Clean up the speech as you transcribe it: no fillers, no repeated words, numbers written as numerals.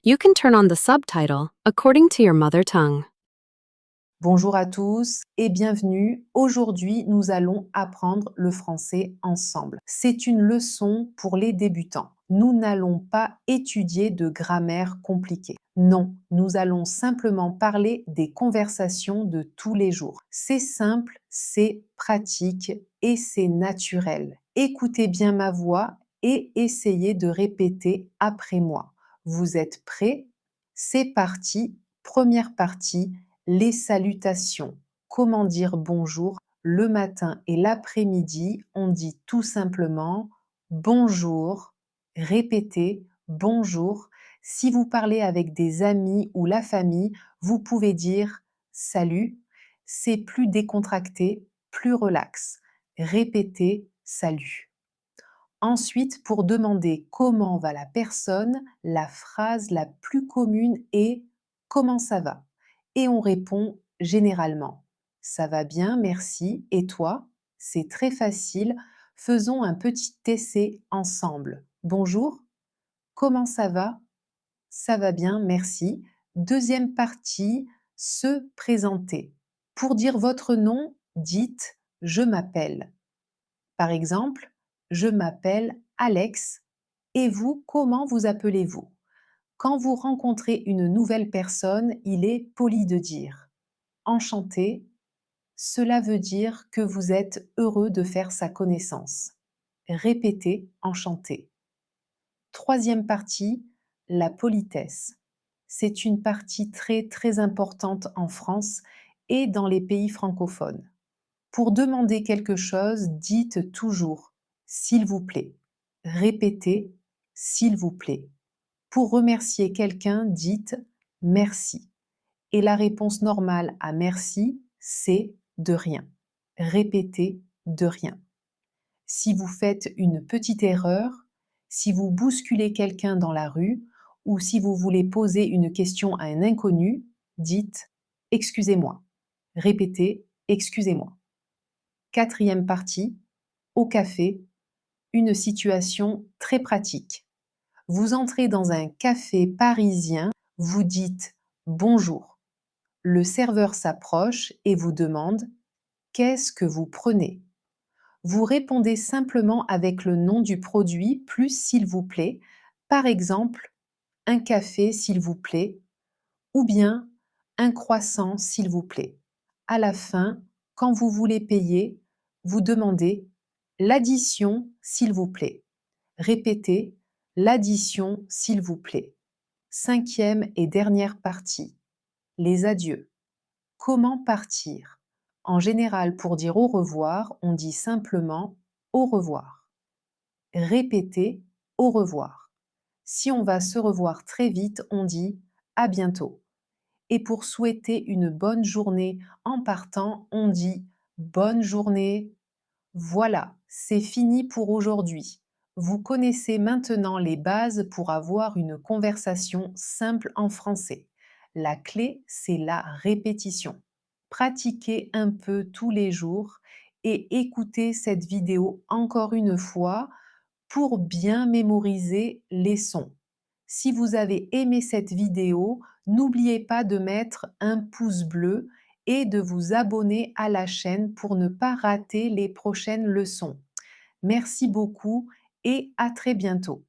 You can turn on the subtitle according to your mother tongue. Bonjour à tous et bienvenue. Aujourd'hui, nous allons apprendre le français ensemble. C'est une leçon pour les débutants. Nous n'allons pas étudier de grammaire compliquée. Non, nous allons simplement parler des conversations de tous les jours. C'est simple, c'est pratique et c'est naturel. Écoutez bien ma voix et essayez de répéter après moi. Vous êtes prêts? C'est parti. Première partie. Les salutations. Comment dire bonjour? Le matin et l'après-midi, on dit tout simplement bonjour. Répétez bonjour. Si vous parlez avec des amis ou la famille, vous pouvez dire salut. C'est plus décontracté, plus relax. Répétez salut. Ensuite, pour demander comment va la personne, la phrase la plus commune est comment ça va? Et on répond généralement ça va bien, merci. Et toi? C'est très facile. Faisons un petit essai ensemble. Bonjour, comment ça va? Ça va bien, merci. Deuxième partie, se présenter. Pour dire votre nom, dites je m'appelle. Par exemple, je m'appelle Alex. Et vous, comment vous appelez-vous? Quand vous rencontrez une nouvelle personne, il est poli de dire enchanté. Cela veut dire que vous êtes heureux de faire sa connaissance. Répétez enchanté. Troisième partie, la politesse. C'est une partie très importante en France et dans les pays francophones. Pour demander quelque chose, dites toujours s'il vous plaît. Répétez s'il vous plaît. Pour remercier quelqu'un, dites merci. Et la réponse normale à merci, c'est de rien. Répétez de rien. Si vous faites une petite erreur, si vous bousculez quelqu'un dans la rue ou si vous voulez poser une question à un inconnu, dites excusez-moi. Répétez excusez-moi. Quatrième partie, au café, une situation très pratique. Vous entrez dans un café parisien, vous dites bonjour. Le serveur s'approche et vous demande qu'est-ce que vous prenez? Vous répondez simplement avec le nom du produit plus s'il vous plaît, par exemple un café s'il vous plaît ou bien un croissant s'il vous plaît. À la fin, quand vous voulez payer, vous demandez l'addition s'il vous plaît. Répétez l'addition s'il vous plaît. Cinquième et dernière partie, les adieux. Comment partir? En général, pour dire au revoir, on dit simplement au revoir. Répétez au revoir. Si on va se revoir très vite, on dit à bientôt. Et pour souhaiter une bonne journée en partant, on dit bonne journée. Voilà, c'est fini pour aujourd'hui. Vous connaissez maintenant les bases pour avoir une conversation simple en français. La clé, c'est la répétition. Pratiquez un peu tous les jours et écoutez cette vidéo encore une fois pour bien mémoriser les sons. Si vous avez aimé cette vidéo, n'oubliez pas de mettre un pouce bleu et de vous abonner à la chaîne pour ne pas rater les prochaines leçons. Merci beaucoup et à très bientôt.